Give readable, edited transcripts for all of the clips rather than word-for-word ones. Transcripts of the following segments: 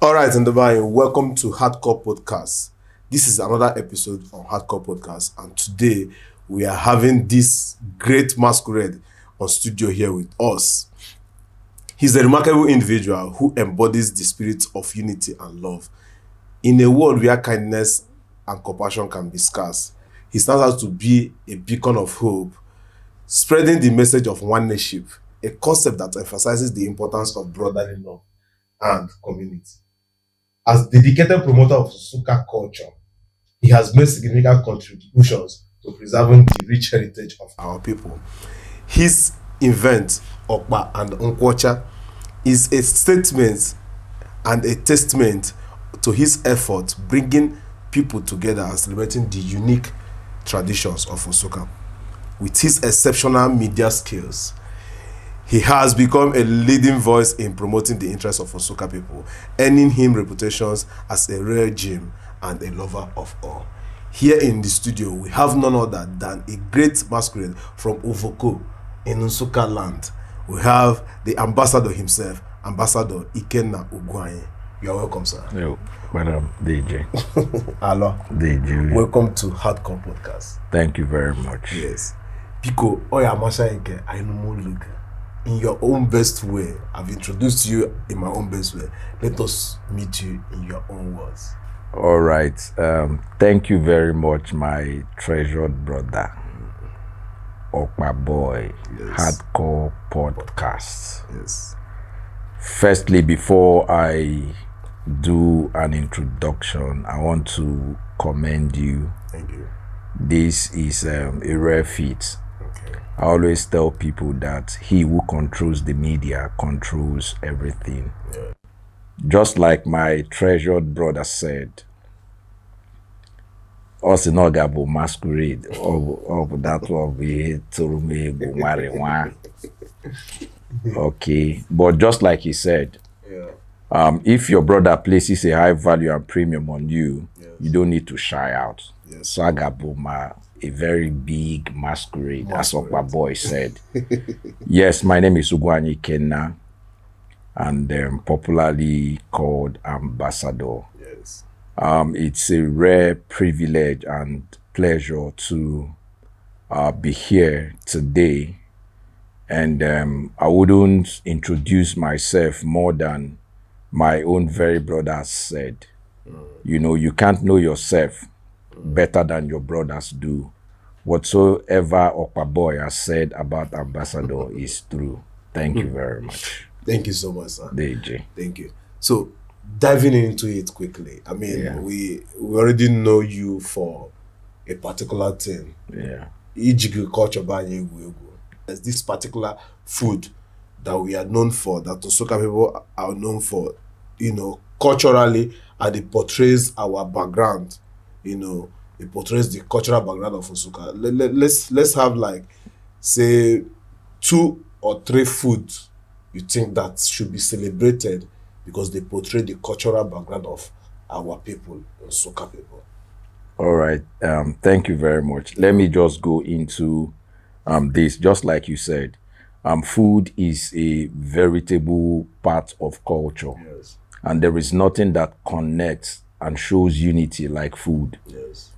All right, and welcome to Hardcore Podcast. This is another episode on Hardcore Podcast, and today we are having this great masquerade on studio here with us. He's a remarkable individual who embodies the spirit of unity and love. In a world where kindness and compassion can be scarce, he stands out to be a beacon of hope, spreading the message of oneness, a concept that emphasizes the importance of brotherly love and community. As dedicated promoter of Soca culture, he has made significant contributions to preserving the rich heritage of our people. His event, Okpa and Nkwocha, is a statement and a testament to his effort bringing people together and celebrating the unique traditions of Soca. With his exceptional media skills, he has become a leading voice in promoting the interests of Soca people, earning him reputations as a rare gem and a lover of all. Here in the studio, we have none other than a great masquerade from Ovoko in Nsukka land. We have the ambassador himself, Ambassador Ikenna Ugwuanyi. You are welcome, sir. Yo, madam DJ. Hello. DJ. Welcome to Hardcore Podcast. Thank you very much. Yes. Pico, Oya Masha Ike, I know look. In your own best way, I've introduced you in my own best way. Let us meet you in your own words. All right. Thank you very much, my treasured brother, Okpa Boy, Yes. Hardcore Podcast. Yes. Firstly, before I do an introduction, I want to commend you. Thank you. This is a rare feat. Okay. I always tell people that he who controls the media controls everything. Yeah. Just like my treasured brother said, us in Ogabo masquerade of that one we to me marijuana. Okay, but just like he said, Yeah. if your brother places a high value and premium on you, Yes. you don't need to shy out. Yes. So Agaboma, a very big masquerade, as my boy said. Yes, my name is Ugwuanyi Ikenna, and popularly called Ambassador. Yes. It's a rare privilege and pleasure to be here today. And I wouldn't introduce myself more than my own very brother has said. You know, you can't know yourself better than your brothers do. Whatsoever Okpa Boy has said about Ambassador is true. Thank you very much. Thank you so much, sir. DJ. Thank you. So, diving into it quickly, I mean, Yeah. we already know you for a particular thing. Yeah. Ijigu culture banye egwu. There's this particular food that we are known for, that Soca people are known for, you know, culturally, and it portrays our background, you know, it portrays the cultural background of Soca. Let's have like, say, 2 or 3 foods you think that should be celebrated because they portray the cultural background of our people, Soca people. All right. Thank you very much. Let me just go into this. Just like you said, food is a veritable part of culture. Yes. And there is nothing that connects and shows unity like food. Yes.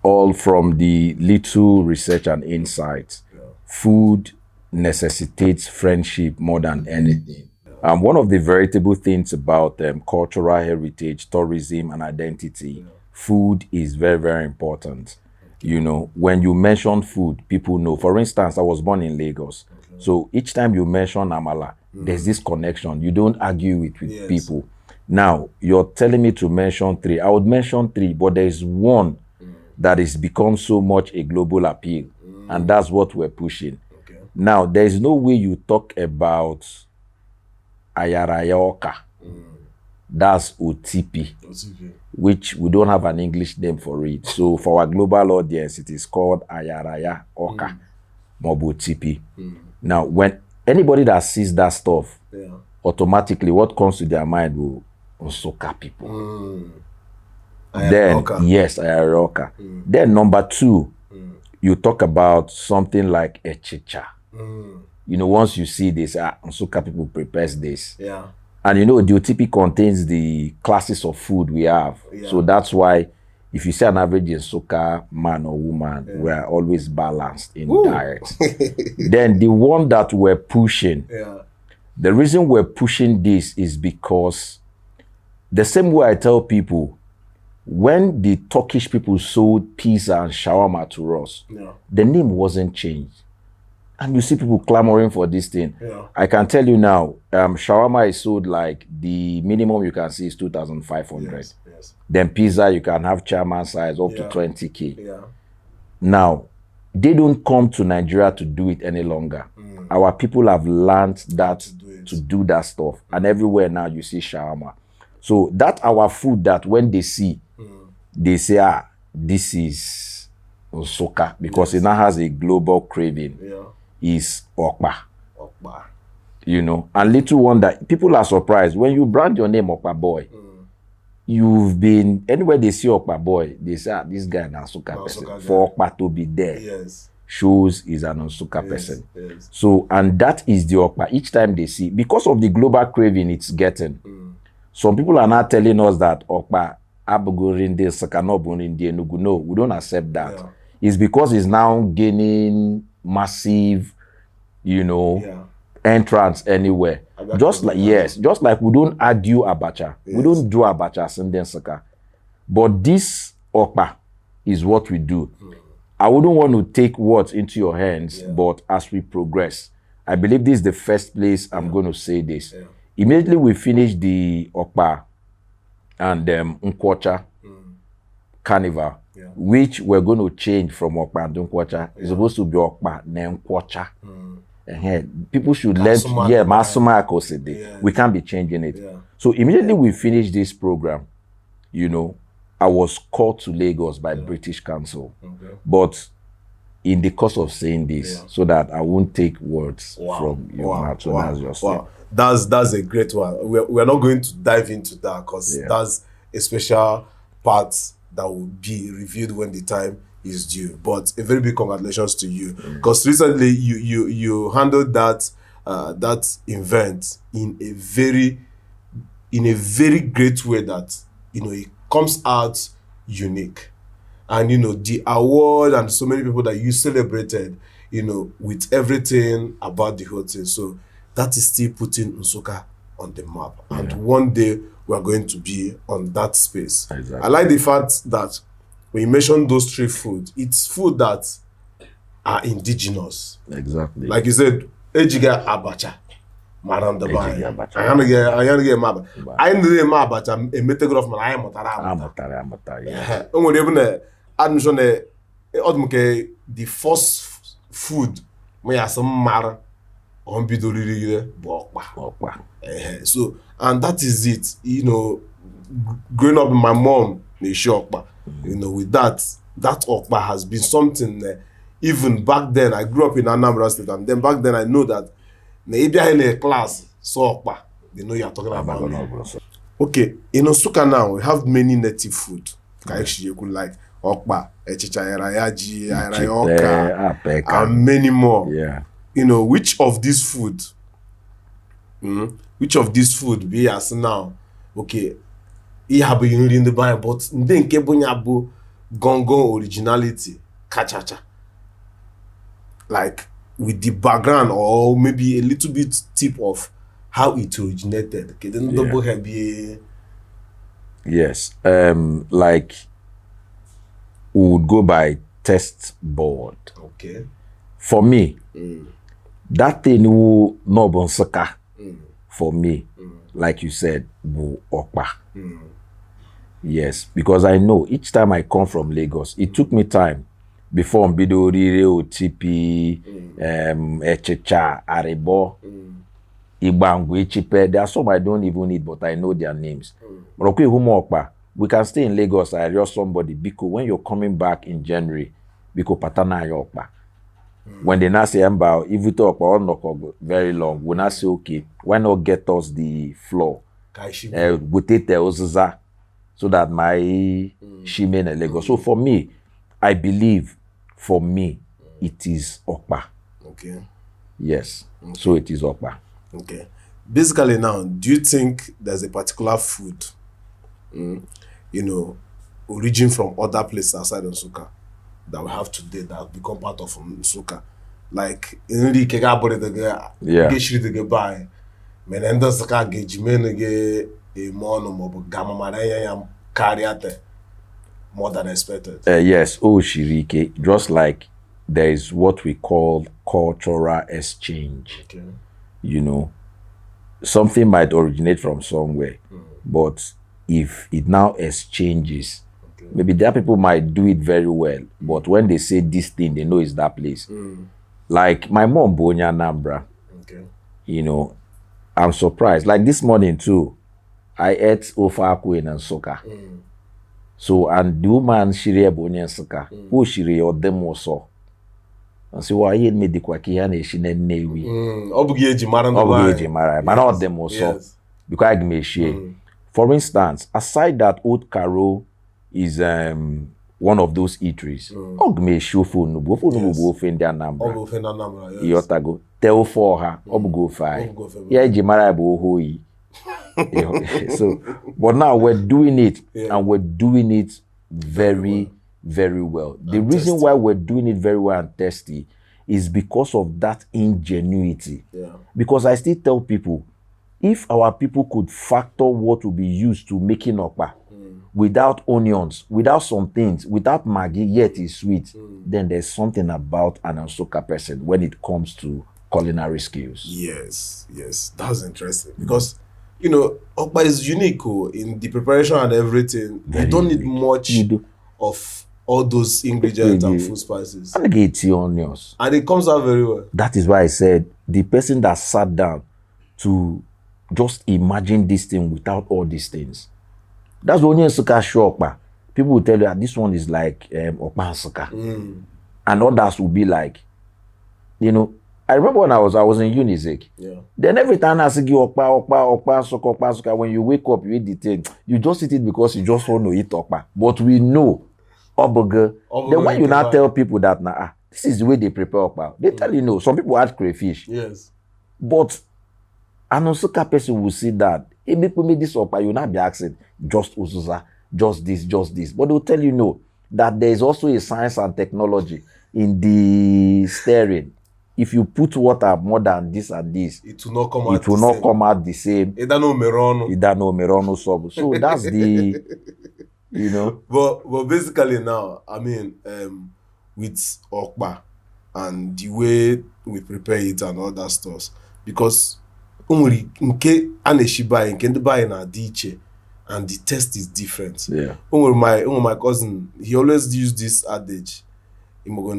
All from the little research and insights, Yeah. food necessitates friendship more than anything. One of the veritable things about cultural heritage, tourism, and identity, food is very, very important. You know, when you mention food, people know. For instance, I was born in Lagos. So each time you mention Amala, there's this connection. You don't argue with Yes. people. Now, you're telling me to mention 3. I would mention 3, but there's one that has become so much a global appeal. And that's what we're pushing. Okay. Now, there's no way you talk about Ayarayoka. That's OTP, which we don't have an English name for it. So for our global audience, it is called Ayaraya Oka, Mobo TP. Now, when anybody that sees that stuff, Yeah. automatically what comes to their mind will Soca people. Then, Ayarayoka. yes, Ayarayoka. Then number 2, you talk about something like Echicha. You know, once you see this, Soca people prepares this. Yeah. And you know, the OTP contains the classes of food we have. Yeah. So that's why if you say an average Nsukka man or woman, we are always balanced in diet. Then the one that we're pushing, the reason we're pushing this is because the same way I tell people, when the Turkish people sold pizza and shawarma to us, the name wasn't changed. And you see people clamoring for this thing. I can tell you now, shawarma is sold like the minimum you can see is 2,500. Yes. Then pizza, you can have chairman size up to 20K. Now, they don't come to Nigeria to do it any longer. Our people have learned that to do that stuff. And everywhere now you see shawarma. So that our food that when they see, they say, this is Nsukka, because it now has a global craving. Is Okpa. You know, and little wonder, people are surprised when you brand your name Okpa boy. You've been anywhere they see Okpa boy, they say this guy is an Nsukka person. For Okpa to be there, shows is an Nsukka person. So, and that is the Okpa. Each time they see, because of the global craving it's getting, some people are now telling us that Okpa Abugurinde Sakanobuninde Nugu. No, we don't accept that. It's because it's now gaining massive, you know, entrance anywhere. Just like just like we don't argue abacha. We don't do abacha Sinden Saka. But this Okpa is what we do. I wouldn't want to take words into your hands, but as we progress, I believe this is the first place I'm going to say this. Immediately we finish the Okpa and Nkwocha carnival, which we're going to change from Okpa and Nkwocha. It's supposed to be Okpa and Nkwocha. People should learn, Masuma Akosede. We can't be changing it. So immediately we finish this program, you know, I was called to Lagos by British Council. But in the course of saying this, so that I won't take words from your mouth. So that's just it. That's a great one. We're not going to dive into that because that's a special part that will be reviewed when the time is due. But a very big congratulations to you, because recently you handled that that event in a very great way that, you know, it comes out unique. And, you know, the award and so many people that you celebrated, you know, with everything about the whole thing. So that is still putting Nsukka on the map. And one day we are going to be on that space. I like the fact that when you mention those three foods, it's food that are indigenous. Like you said, Ejiga Abacha. Madam the Bai. I am get mad. I know my abacha a metagraph man. I am motara. Only even admission the first food me as some mar on bidori bokpa. So, and that is it. You know, growing up with my mom, you know, with that okpa has been something. Even back then, I grew up in Anambra State, and then back then I know that. Maybe in a class, so okpa, they know you are talking about me. Okay, in Nsukka now, we have many native food. Actually, you could like okpa, echicha, erayaji, erayoka, and many more. You know, which of these food be as now? Okay, you have been in the Bible, but then kebunyabo gongo originality, kachacha, like. With the background or maybe a little bit tip of how it originated. Yes, like we would go by test board. Okay. For me, that thing will no bonsaka. For me, like you said, bu okpa. Yes, because I know each time I come from Lagos, it took me time. Before Mbidori, OTP, Echecha, Arebo, Ibangwe, Chipe, there are some I don't even need, but I know their names. But okay, Humokpa, we can stay in Lagos. I hear somebody, Biko, when you're coming back in January, Biko Patana Yokpa. When they now say, Mbao, if we talk about very long, we now say, okay, why not get us the floor? We take the Ozaza, so that my Shime in Lagos. So for me, I believe, for me, it is Okpa. Okay. Yes. So it is Okpa. Okay. basically now, do you think there's a particular food, you know, origin from other places outside Nsukka that we have today that have become part of Nsukka? Like, in the Kegabore, the Geshri, the buy, Menenda Saka, Gejimene, a mono, Gamma Maraya, Kariate, more than expected. Yes, Shirike, just like there is what we call cultural exchange. Okay. You know, something might originate from somewhere, but if it now exchanges, maybe there people might do it very well, but when they say this thing, they know it's that place. Like my mom, Bonya Nambra, you know, I'm surprised. Like this morning too, I ate Ofaku in Nsukka. So, and the woman, Shire Bonya Nsukka, who Shire or them also. And so, why you made the Kwakian, she named Navy. Obugeji Mara, but not them also. Because I may share. For instance, aside that Old Caro is one of those eateries. Ogme shofu no go offend their number. Yotago tell for her obugo fai. Yeah, Jimara bo hoi. So, but now we're doing it, and we're doing it very, very well. The reason why we're doing it very well and tasty is because of that ingenuity. Because I still tell people, if our people could factor what will be used to making okpa, without onions, without some things, without Maggi, yet it's sweet, then there's something about an Nsukka person when it comes to culinary skills. Yes, that's interesting. Because, you know, okpa is unique in the preparation and everything. You don't need much of all those ingredients and food spices. And get onions. And it comes out very well. That is why I said the person that sat down to just imagine this thing without all these things. That's the only Nsukka show okpa. People will tell you that this one is like okpa Nsukka. And others will be like, you know, I remember when I was in Unizik. Then every time I say okpa Nsukka, when you wake up, you eat the thing. You just eat it because you just want to eat okpa. But we know oboge. Then when you now tell people that this is the way they prepare okpa, they tell you no. Some people add crayfish. Yes. But an Nsukka person will see that. If people make this okpa, you will not be asking just uzuza, just this. But they'll tell you no, that there is also a science and technology in the stirring. If you put water more than this and this, it will not come out the same. Ida no merono sob. So that's the, you know. But basically now, I mean, with okpa and the way we prepare it and all that stuff, because nke aneshibai nke ndị na dị iche, and the taste is different. My cousin, he always used this adage. That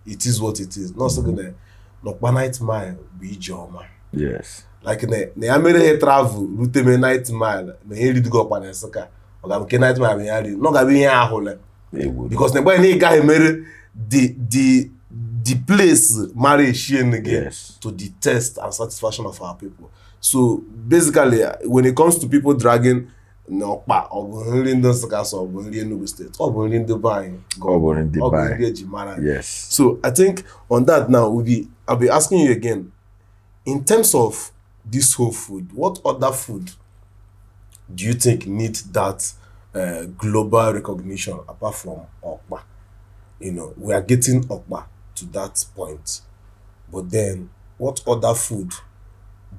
it is what it is. Not saying no night mile be joma. Yes. Like ne amere travel route me night mile me he read go pa na Nsukka. Oga me night mile me ari no ga be here ahole. Because ne boy ne ga emere the place marry sheen again to the taste and satisfaction of our people. So basically, when it comes to people dragging okpa or in the Nsukka or in Enugu State or in Dubai, or in Dubai, yes. So I think on that now I'll be asking you again, in terms of this whole food, what other food do you think needs that global recognition apart from okpa? You know, we are getting okpa to that point, but then what other food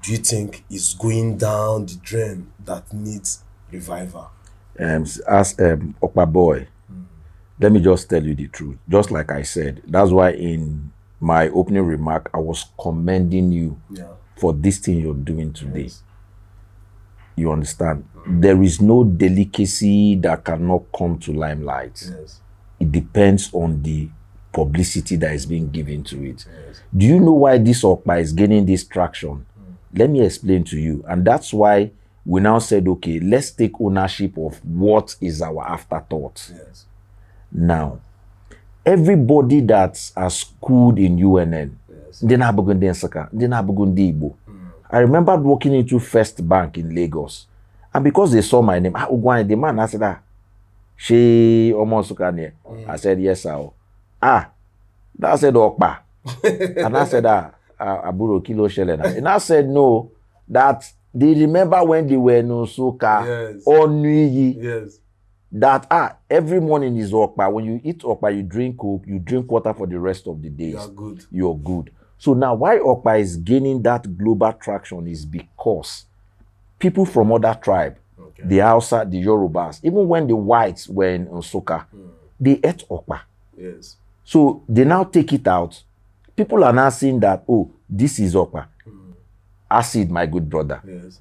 do you think is going down the drain that needs revival? As okpa boy, let me just tell you the truth. Just like I said, that's why in my opening remark I was commending you for this thing you're doing today. Yes. You understand? There is no delicacy that cannot come to limelight. Yes. It depends on the publicity that is being given to it. Yes. Do you know why this okpa is gaining this traction? Let me explain to you. And that's why we now said, okay, let's take ownership of what is our afterthought. Yes. Now, everybody that has schooled in UNN, I remember walking into First Bank in Lagos. And because they saw my name, the man, I said, she almost I said, yes, sir. That said okpa. And I said, Aburo Kilo Shelena. And I said no, that they remember when they were in Osoka Yes. or Nuyi. Yes. That every morning is okpa. When you eat okpa, you drink coke, you drink water for the rest of the days. You are good. You're good. So now why okpa is gaining that global traction is because people from other tribe, the Hausa, the Yorubas, even when the whites were in Nsukka, they ate okpa. Yes. So they now take it out. People are now saying that, oh, this is okpa. Acid, my good brother. Yes.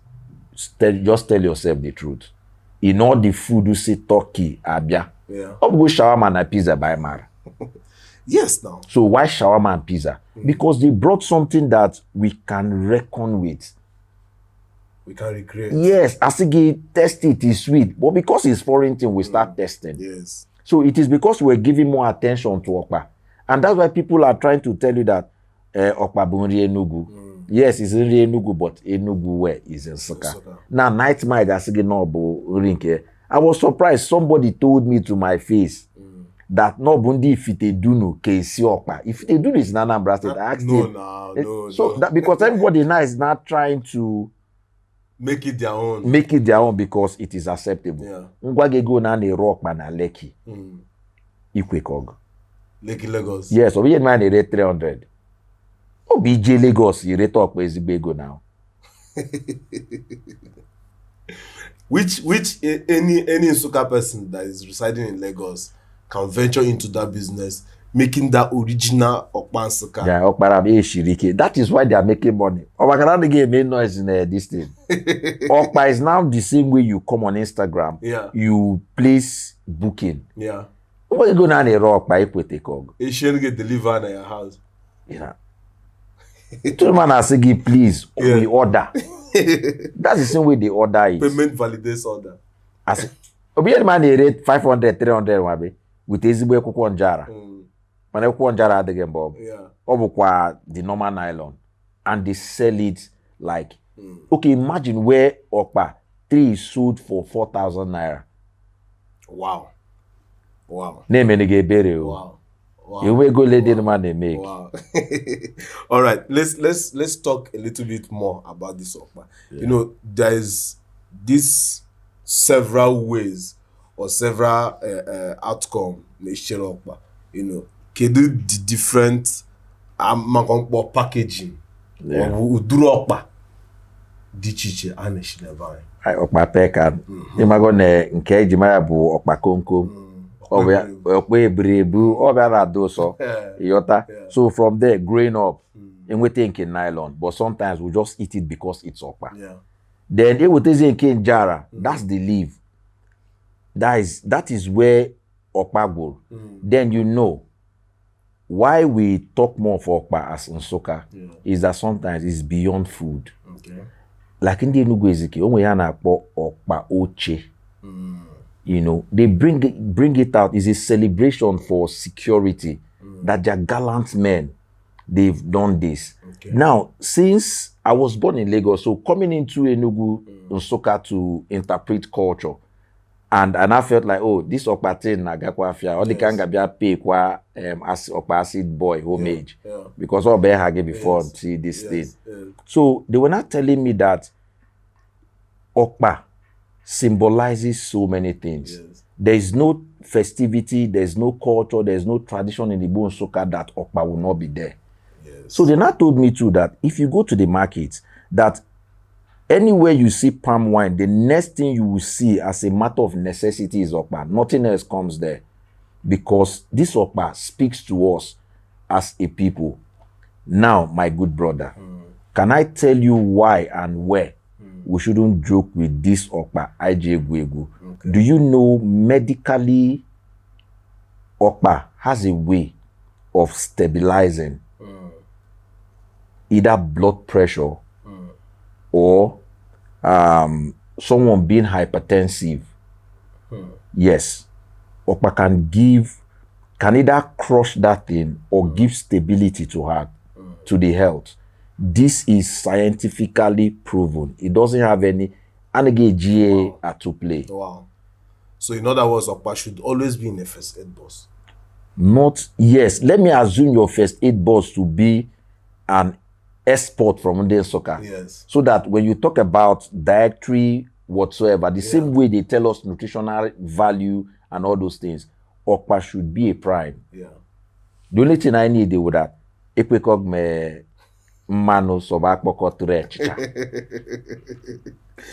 Just tell yourself the truth. In all the food you say turkey, abia. Yeah. Go shawarma and pizza by Mar. Yes, now. So why shawarma and pizza? Because they brought something that we can reckon with. We can recreate. Yes, as they test it is sweet, but because it's foreign thing, we start testing. Yes. So it is because we're giving more attention to okpa, and that's why people are trying to tell you that okpa bunri Enugu. Yes, it's in Enugu, but Enugu where is in Nsukka. Now night mind as no bo rinke. I was surprised. Somebody told me to my face that no bundi if it do no kesi okpa. If they do this in Anambra State, I asked him. No. So that because everybody now is not trying to make it their own. Make it their own because it is acceptable. Yeah. Ngwage go na ne rock man na Lekki. Ikwekog. Lekki Lagos. Yes, obi man e rate 300. OBJ Lagos, you rate talk ezigbo go now. Which any Nsukka person that is residing in Lagos can venture into that business, making that original Okpa Nsukka. Yeah, Okpara be shirike. That is why they are making money. Okpara get make noise in this thing. Okpa is now the same way you come on Instagram. Yeah. You place booking. Yeah. What you go now the rock by Equity Kog? It should get delivered at your house. Yeah. Two man I say, please, we order. That's the same way they order it. Payment validates order. I say, obi man they rate 500, 300 wabe with ezigbo kwukwo njara. Mana kwukwo njara adịghị Bob. Yeah. Ọ bụkwa the normal nylon, and they sell it like okay, imagine where okpa 3 is sold for 4,000 naira. Wow. Name any gebere. Wow. You will go lady the man they make. Wow. All right, let's talk a little bit more about this okpa. Yeah. You know, there is this several ways or several outcome in share okpa. You know, can do the different packaging. Yeah. Uduru okpa di chiche ane shilevai. Ai okpa pekan. Imago ne nke ejimara bụ okpa konkom. So from there, growing up, and we think in nylon, but sometimes we just eat it because it's okpa. Yeah. Then it would take in jara. That's the leaf. That is where okpa go. Then you know why we talk more for okpa as Nsukka is that sometimes it's beyond food. Okay. Like in the Enugu Ezike, onwe ya na-akpọ okpa oche. You know, they bring it out. It's a celebration for security that they're gallant men. They've done this. Okay. Now, since I was born in Lagos, so coming into Enugu, Nsukka to interpret culture, and I felt like, oh, this okpa thing na gakwa afia. All the kanga bia pay kwa okpa acid boy homage because all bear hage before see this thing. So they were not telling me that okpa symbolizes so many things. Yes. There is no festivity, there is no culture, there is no tradition in the Igbo Nsukka that okpa will not be there. Yes. So they now told me too that if you go to the market, that anywhere you see palm wine, the next thing you will see as a matter of necessity is okpa. Nothing else comes there. Because this okpa speaks to us as a people. Now, my good brother, can I tell you why and where we shouldn't joke with this okpa IJ Gwegu? Okay. Do you know medically okpa has a way of stabilizing either blood pressure or someone being hypertensive? Yes, okpa can either crush that thing or give stability to her, to the health. This is scientifically proven. It doesn't have any GA to play. Wow. So in other words, okpa should always be in a first aid box. Not, yes. Let me assume your first aid box to be an export from the soccer. Yes. So that when you talk about dietary whatsoever, the same way they tell us nutritional value and all those things, okpa should be a prime. Yeah. The only thing I need with that, epekog me mano sobakpoko trechicha.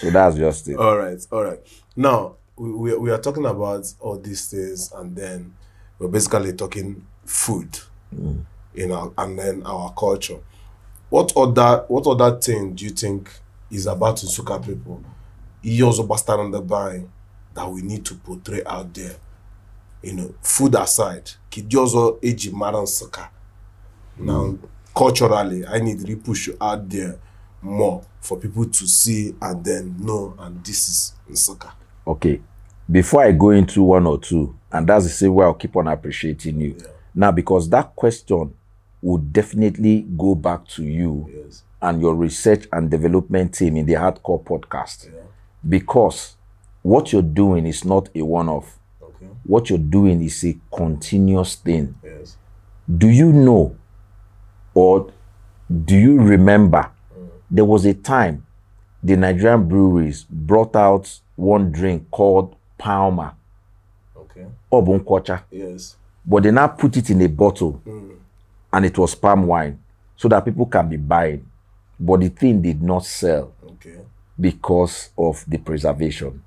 So that's just it. All right. Now we are talking about all these things, and then we're basically talking food, you know, and then our culture. What other thing do you think is about Nsukka people? Also bastard on the buying that we need to portray out there. You know, food aside, Kidjozo Eji Maran Nsukka. Now, culturally, I need to push you out there more for people to see and then know, and this is Nsukka. Okay. Before I go into one or two, and that's the same way I'll keep on appreciating you. Yeah. Now, because that question would definitely go back to you and your research and development team in the Hardcore podcast. Yeah. Because what you're doing is not a one-off. Okay. What you're doing is a continuous thing. Yes. Do you know, or do you remember, there was a time the Nigerian breweries brought out one drink called Palmer, Okay. Obunkwacha, Yes. but they now put it in a bottle and it was palm wine so that people can be buying. But the thing did not sell Okay. because of the preservation.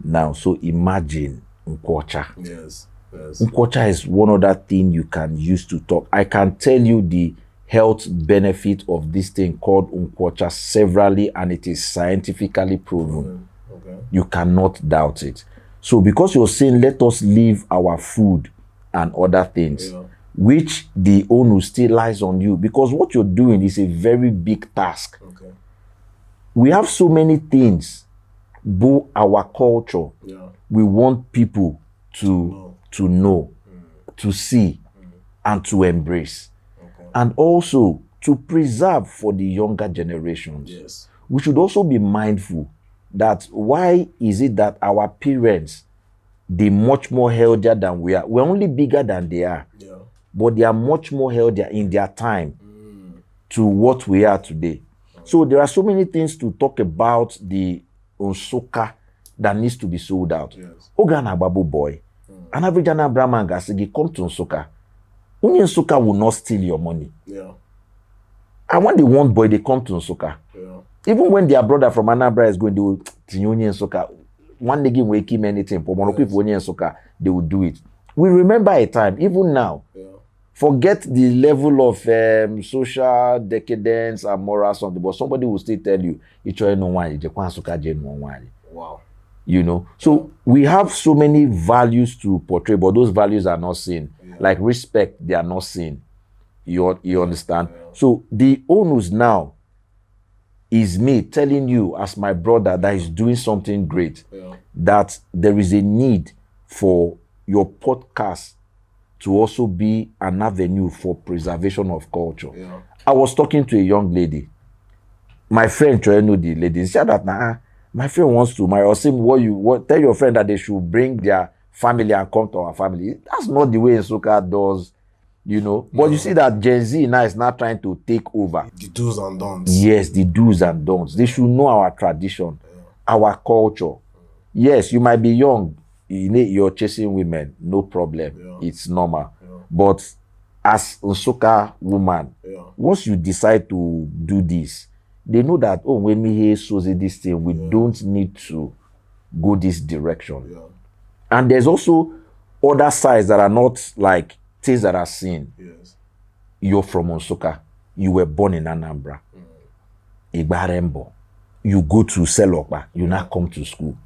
Now, so imagine Nkwacha. Yes. Yes. Nkwacha is one other thing you can use to talk. I can tell you the health benefit of this thing called Nkwacha severally, and it is scientifically proven. Okay. You cannot doubt it. So because you're saying let us leave our food and other things, which the onus still lies on you, because what you're doing is a very big task. Okay. We have so many things, both our culture, we want people to know, to see, and to embrace. Okay. And also to preserve for the younger generations. Yes. We should also be mindful that why is it that our parents, they're much more healthier than we are. We're only bigger than they are. Yeah. But they are much more healthier in their time to what we are today. So there are so many things to talk about the Nsukka that needs to be sold out. Yes. Ogana Babu boy, an average Brahman gasigi come to Nsukka. Only Nsukka will not steal your money. Yeah. And when they want boy, they come to Nsukka. Yeah. Even when their brother from Anambra is going to Onye Nsukka, one day give wake him anything, for Onye Nsukka, they will do it. We remember a time, even now, forget the level of social decadence and moral something, but somebody will still tell you, Wow. you know. So we have so many values to portray, but those values are not seen. Like respect, they are not seen. You understand? So the onus now is me telling you as my brother that is doing something great, that there is a need for your podcast to also be an avenue for preservation of culture. Yeah. I was talking to a young lady. My friend, the lady, she said that my friend wants to marry. Or say, tell your friend that they should bring their family and come to our family. That's not the way Nsukka does, you know. But you see that Gen Z now is not trying to take over. The do's and don'ts. Yes, the do's and don'ts. They should know our tradition, our culture. Yes, you might be young. You're chasing women, no problem. It's normal. But as Nsukka woman, once you decide to do this, they know that, oh, when we hear Susie this thing, we don't need to go this direction. And there's also other sides that are not like things that are seen. Yes. You're from Nsukka. You were born in Anambra. Igbarembo. You go to Selokpa. You now come to school.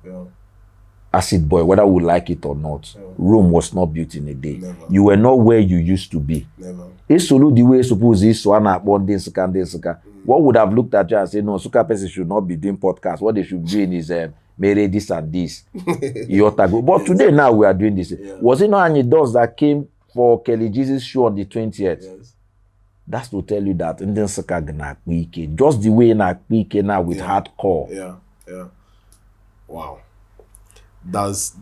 Acid boy, whether we like it or not, Rome was not built in a day. Never. You were not where you used to be. Never. Esolu the way suppose this one born this Nsukka. What would have looked at you and said, no, Nsukka person should not be doing podcasts. What they should be doing is marry this and this. But today now we are doing this. Was it not any doors that came for Kelly Jesus show on the 20th? Yes. That's to tell you that in Nsukka gonna quick, just the way na quick now with hardcore. Yeah. Wow. That's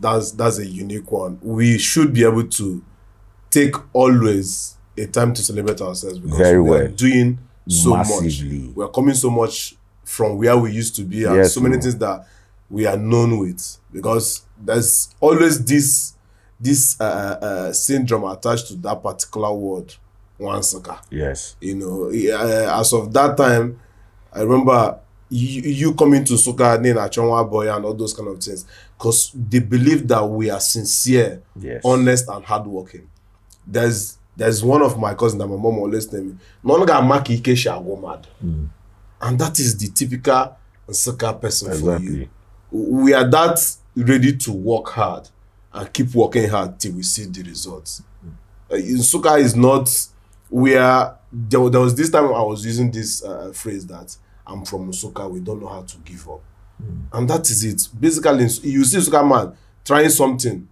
a unique one. We should be able to take always a time to celebrate ourselves because Very we well. are doing so Massively. much. We're coming so much from where we used to be, and Yes, so many bro. things that we are known with, because there's always this syndrome attached to that particular word, Wansaka. Yes. You know, as of that time, I remember you coming to Soka, Nina Chonwa Boy, and all those kind of things, because they believe that we are sincere, Yes. honest, and hardworking. There's one of my cousins that my mom always tell me, "No ga maki ike sha go mad," and that is the typical Nsukka person for you. Exactly. We are that ready to work hard and keep working hard till we see the results. Nsukka is not where there was this time I was using this phrase that I'm from Nsukka, we don't know how to give up. And that is it. Basically, you see Nsukka man trying something,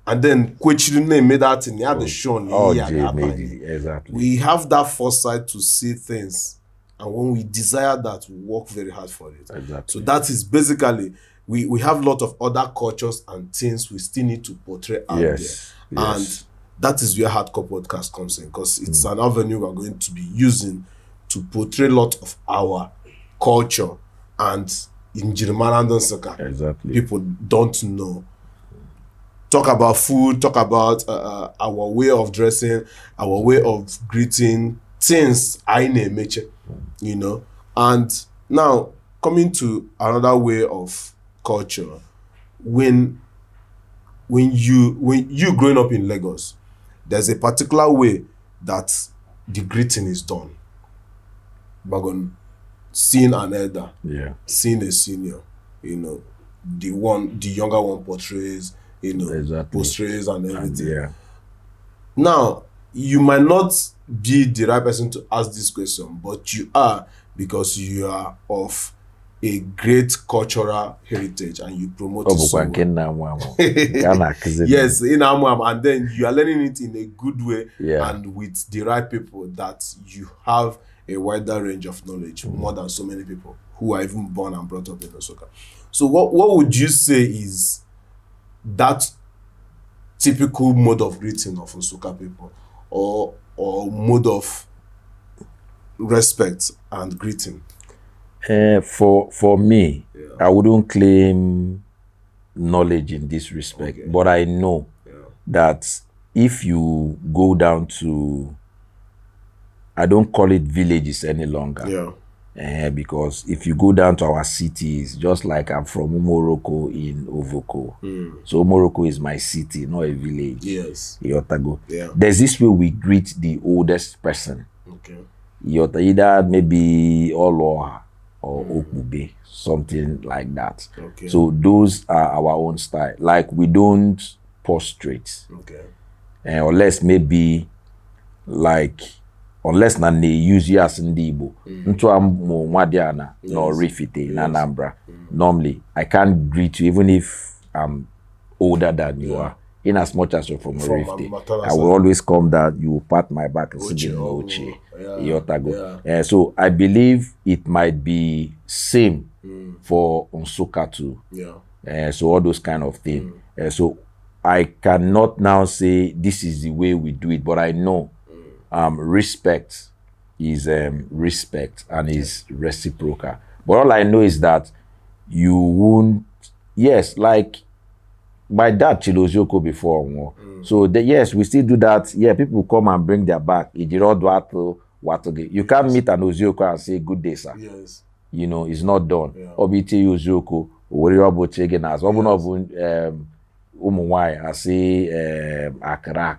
and then Kwechirine made that thing, he had the show. Exactly. We have that foresight to see things, and when we desire that, we work very hard for it. Exactly. So that is basically, we have a lot of other cultures and things we still need to portray out there. Yes. And that is where Hardcore Podcast comes in, because it's an avenue we're going to be using to portray a lot of our culture and in Njirimaranda Nsukka. Exactly. People don't know. Talk about food, talk about our way of dressing, our way of greeting, things I name, you know. And now, coming to another way of culture, when you growing up in Lagos, there's a particular way that the greeting is done. Bagon, seeing an elder, seeing a senior, you know, the younger one portrays, you know, portrays and everything. Now, you might not be the right person to ask this question, but you are, because you are of a great cultural heritage and you promote it so well. Yes, in Amwam, and then you are learning it in a good way and with the right people, that you have a wider range of knowledge, more than so many people who are even born and brought up in Nsukka. So what would you say is that typical mode of greeting of Nsukka people, or mode of respect and greeting? For me, I wouldn't claim knowledge in this respect, but I know that if you go down to, I don't call it villages any longer, because if you go down to our cities, just like I'm from Umoroko in Ovoko, so Umoroko is my city, not a village. Yes. Yotago. There's this way we greet the oldest person. Either maybe Oloha or Okube, something like that. So those are our own style. Like, we don't prostrate. Unless maybe, like, unless na ne use you as Ndibo. Ntu amu mwadiana no rifite na Anambra. Normally, I can't greet you even if I'm older than you are. In as much as you're from Rifte, I will always come down, you will pat my back and say, Oche, Yotago. So I believe it might be same for Nsukka too. So all those kind of things. So I cannot now say this is the way we do it, but I know respect is respect and is reciprocal. But all I know is that you won't, like my dad Chilozioko before. So yes, we still do that. Yeah, people come and bring their back. You can't meet an Ozioko and say good day, sir. You know, it's not done. Obiti Ozioko, I say akrak,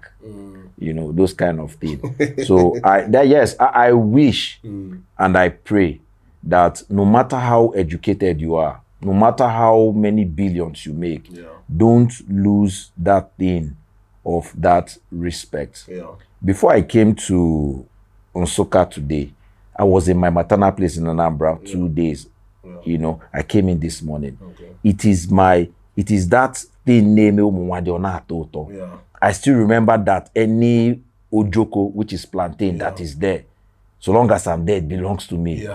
you know, those kind of things. So I wish and I pray that no matter how educated you are, no matter how many billions you make, don't lose that thing of that respect. Before I came to Nsukka today, I was in my maternal place in Anambra 2 days. You know, I came in this morning. It is that thing name. I still remember that any ojoko, which is plantain, that is there, so long as I'm there, it belongs to me.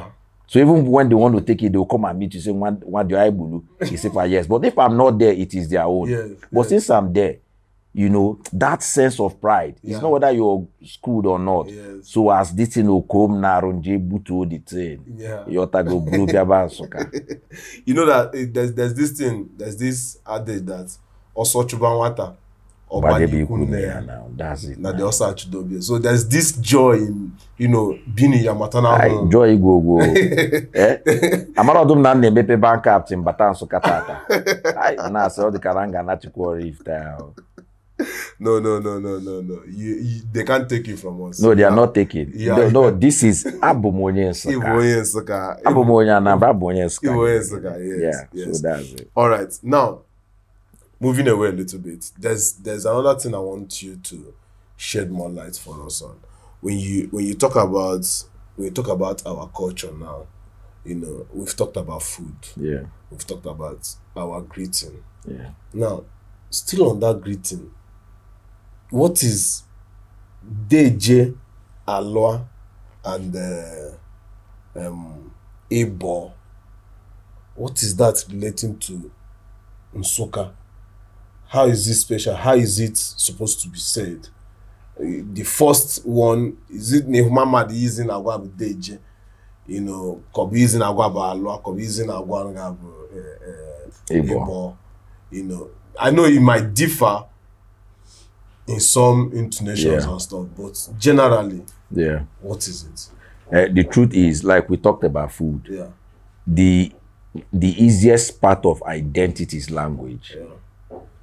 So even when they want to take it, they will come and meet you, say, "What do I do?" You say, "Yes." But if I'm not there, it is their own. But since I'm there, you know, that sense of pride. It's not whether you're schooled or not. Yes. So as this thing will come now, buto the thing. Yeah. You go blue biaba soka. You know that there's this adage that also chuban water or now. That's it. Now they also achudobia. So there's this joy in, you know, being in your maternal home. Joy go. Amara dum na mepe bank captain batan soka tata. I na say all the karanga na chukwu if No. They can't take it from us. No, they are not taking. No, this is Abumonye Nsukka. Abumonye and Abumonye Nsukka. Yes. So that's it. All right. Now, moving away a little bit, there's another thing I want you to shed more light for us on. When you talk about our culture now, you know, we've talked about food. Yeah. We've talked about our greeting. Yeah. Now, still on that greeting, what is Deje, Aloha, and Ebo? What is that relating to Nsukka? How is this special? How is it supposed to be said? The first one, is it Nehumama the using Agwa Deje? You know, could be using Agwa Aloha, could be using Agwa Ebo. You know, I know it might differ in some intonations and stuff, but generally, what is it? The truth is, like we talked about food, the easiest part of identity is language. Yeah.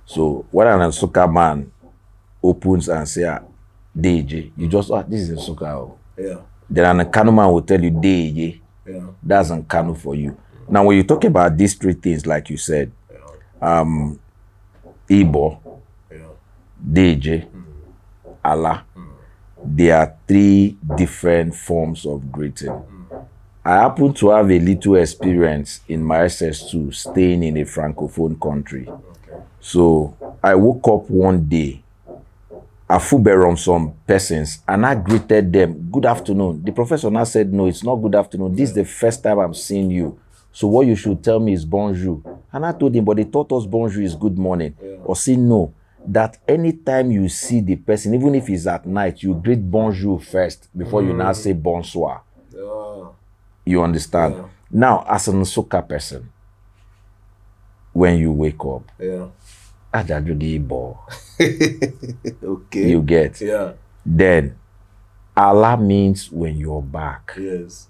So when an Nsukka man opens and say, Deje, you just, this is Nsukka. Yeah. Then an Nkanu man will tell you, Deje. Yeah. That's Nkanu for you. Now, when you talk about these three things, like you said, Igbo, Deje, Allah, there are three different forms of greeting. I happen to have a little experience in my SS2 staying in a francophone country. So I woke up one day, I fuberom some persons, and I greeted them, good afternoon. The professor now said, no, it's not good afternoon. This is the first time I'm seeing you. So what you should tell me is bonjour. And I told him, but they taught us bonjour is good morning. Or say no, that anytime you see the person, even if it's at night, you greet bonjour first before you now say bonsoir. You understand? Now, as an Nsukka person, when you wake up, okay. You get. Then, Allah means when you're back. Yes.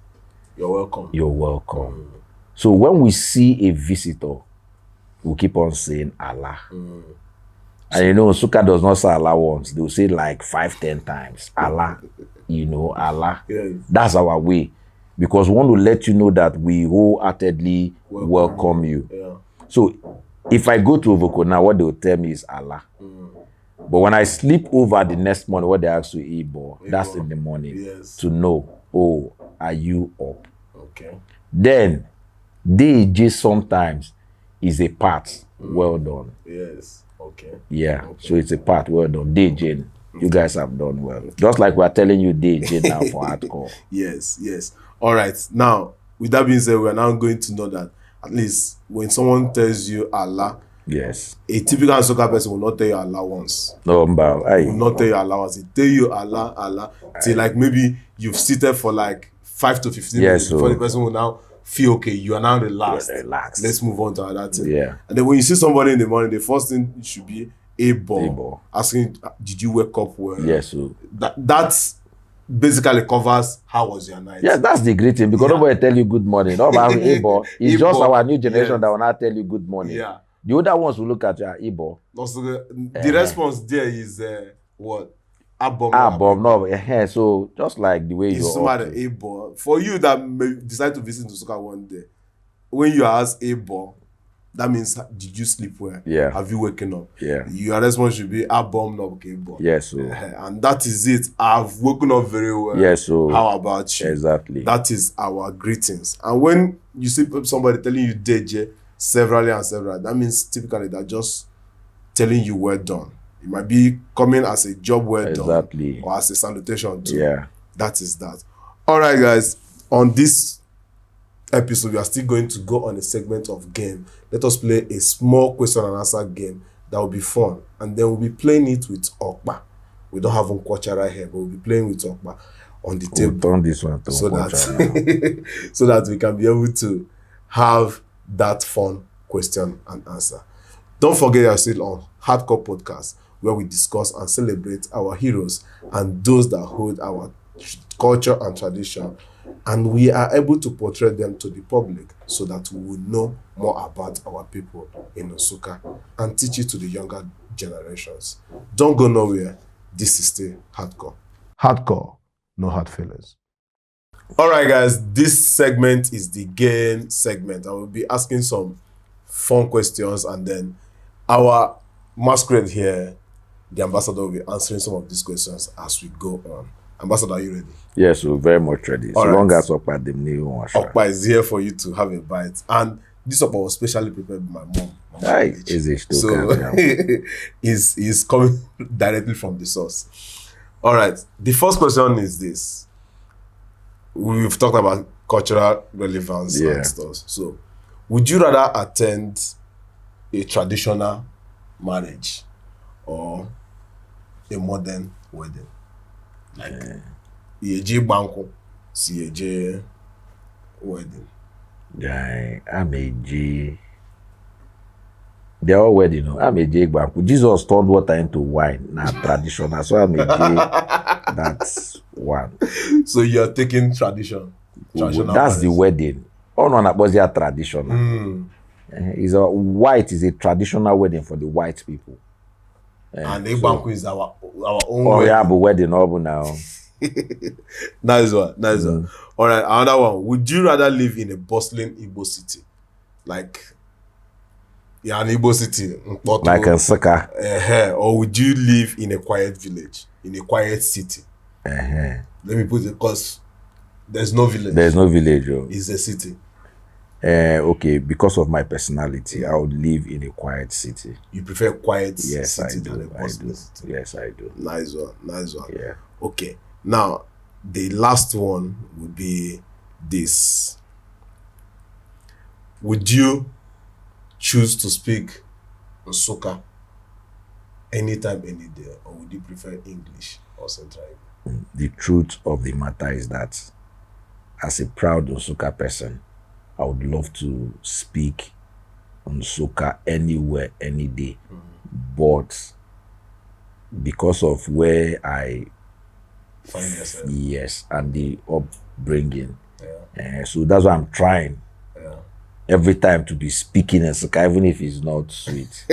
You're welcome. You're welcome. So when we see a visitor, we keep on saying Allah. And you know, Nsukka does not say Allah once. They will say like 5-10 times. Allah. You know, Allah. Yes. That's our way. Because we want to let you know that we wholeheartedly welcome you. Yeah. So if I go to Ovoko now, what they will tell me is Allah. But when I sleep over the next morning, what they ask you, Igbo, that's in the morning. Yes. To know, oh, are you up? Okay. Then, DJ sometimes is a part. Well done. Yes. Okay. Yeah. Okay. So it's a part. Well done. DJ, you guys have done well. Just like we're telling you DJ now for hardcore. Yes. All right. Now, with that being said, we're now going to know that at least when someone tells you Allah, yes, a typical Nsukka person will not tell you Allah once. No, will not tell you Allah once. They tell you Allah till like maybe you've seated for like 5 to 15 minutes before the person will now feel okay. You are now relaxed. Relaxed. Let's move on to another thing. Yeah. And then when you see somebody in the morning, the first thing should be Ebo. Asking, did you wake up well? Yes. So that's basically covers how was your night. Yeah, that's the greeting because nobody tell you good morning. Not about Igbo. It's just our new generation that will not tell you good morning. Yeah. The other ones will look at your Igbo. Also, the response there is what? Abom. No. So just like the way you're somebody Igbo. For you that may decide to visit Nsukka one day, when you are asked Igbo, that means did you sleep well? Yeah. Have you woken up? Yeah. Your response should be Abom no Igbo. Yes. So. And that is it. I've woken up very well. Yes. So. How about you? Exactly. That is our greetings. And when you see somebody telling you Deje severally, that means typically they're just telling you well done. It might be coming as a job well done. Or as a salutation too. Yeah. That is that. All right, guys. On this episode, we are still going to go on a segment of game. Let us play a small question and answer game that will be fun. And then we'll be playing it with Okpa. We don't have Nkwocha here, but we'll be playing with Okpa on the table. We'll turn this one to so Nkwocha that so that we can be able to have that fun question and answer. Don't forget you're still on Hardcore Podcast, where we discuss and celebrate our heroes and those that hold our culture and tradition, and we are able to portray them to the public so that we will know more about our people in Nsukka and teach it to the younger generations. Don't go nowhere. This is still Hardcore. Hardcore, no hard feelings. All right, guys, this segment is the game segment. I will be asking some fun questions, and then our masquerade here, the ambassador, will be answering some of these questions as we go on. Ambassador, are you ready? Yes, we're very much ready. All so right. long as Okpa dem new one. Okpa is here for you to have a bite. And this Okpa was specially prepared by my mom. Hi, is it still So he's coming directly from the source. All right. The first question is this. We've talked about cultural relevance and stuff. So would you rather attend a traditional marriage or a modern wedding? Like Yeje Banko, si Yeje wedding. Yeah, I'm a G. They're all wedding, no? I'm a J Banku. Jesus turned water into wine. Now traditional. So I'm a J. That's one. So you're taking traditional. That's marriage. the wedding. Oh no, that was their traditional. Is a white is a traditional wedding for the white people. And Banku is our own Oh wedding. yeah, but wedding over now. Nice one. All right, another one. Would you rather live in a bustling Igbo city? Like, an Igbo city. Mkpoto, Like a sucker. or would you live in a quiet village? In a quiet city? Uh-huh. Let me put it, because there's no village. There's no village. Oh. It's a city. Okay, because of my personality, I would live in a quiet city. You prefer quiet Yes, city I than a do. I bustling do. city? Yes, I do. Nice one. Yeah. Okay. Now, the last one would be this. Would you choose to speak Nsukka anytime, any day, or would you prefer English or Central Igbo? The truth of the matter is that as a proud Nsukka person, I would love to speak Nsukka anywhere, any day. But because of where I Find yourself. yes, and the upbringing, Yeah. so that's why I'm trying Yeah. every time to be speaking Nsukka, even if it's not sweet.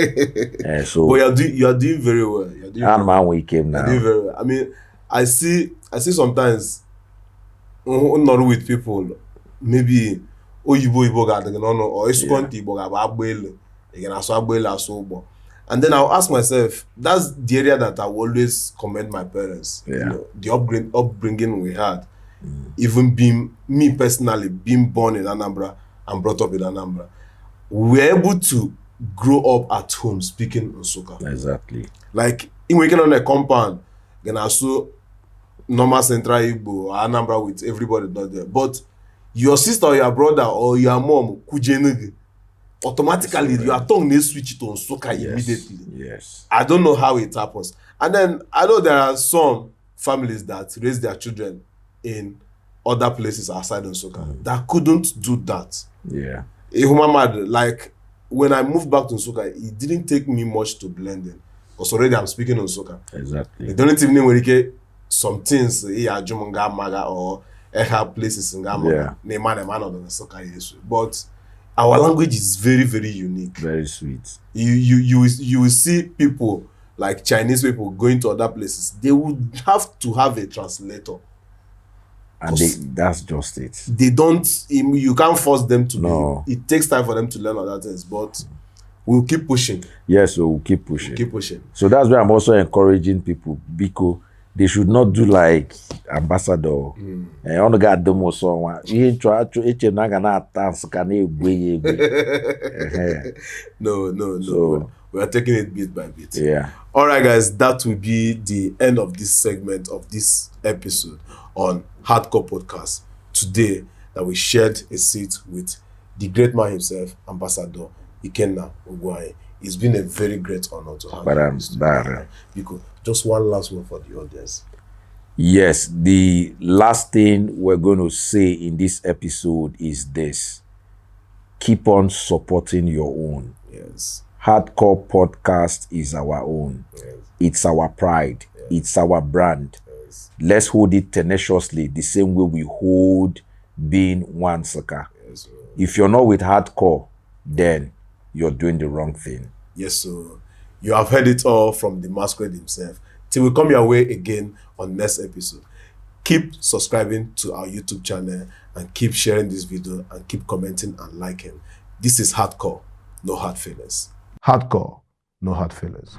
So But you're doing very well. You're doing and man, we came You're now. doing very well. I mean, I see sometimes not with people, maybe Oyibo ga no or Eskonti Igbo ga agbele. You can also agbele aso. And then I'll ask myself, that's the area that I will always commend my parents. Yeah. You know, the upbringing we had. Even being me personally, being born in Anambra and brought up in Anambra, we were able to grow up at home speaking Nsukka. Exactly. Like, in working on a compound, then also normal Central Igbo, Anambra with everybody not there. But your sister or your brother or your mom, kujenege, automatically your tongue needs switch to Nsukka immediately. Yes. I don't know how it happens. And then I know there are some families that raise their children in other places outside Nsukka that couldn't do that. Yeah. Like, when I moved back to Nsukka, it didn't take me much to blend in. Because already I'm speaking Nsukka. Exactly. The only thing we get some things Jumunga Maga or have places in Gama. But our language is very, very unique. Very sweet. You will see people like Chinese people going to other places. They would have to have a translator. And that's just it. They don't. You can't force them to. No. It takes time for them to learn other things, but we'll keep pushing. Yes, so we'll keep pushing. Keep pushing. So that's why I'm also encouraging people because they should not do like ambassador. On the god demo someone. You try to dance No. So- We are taking it bit by bit. Yeah. All right, guys, that will be the end of this segment of this episode on Hardcore Podcast. Today, that we shared a seat with the great man himself, Ambassador Ikenna Ogwuanyi. It's been a very great honor to have But you. I'm better. Because just one last word for the audience. Yes, the last thing we're going to say in this episode is this. Keep on supporting your own. Yes. Hardcore Podcast is our own. Yes. It's our pride. Yes. It's our brand. Yes. Let's hold it tenaciously the same way we hold being one sucker. Yes. If you're not with hardcore, then you're doing the wrong thing. Yes, so you have heard it all from the masquerade himself. Till we come your way again on next episode. Keep subscribing to our YouTube channel and keep sharing this video and keep commenting and liking. This is Hardcore, no hard feelings. Hardcore, no hard feelings.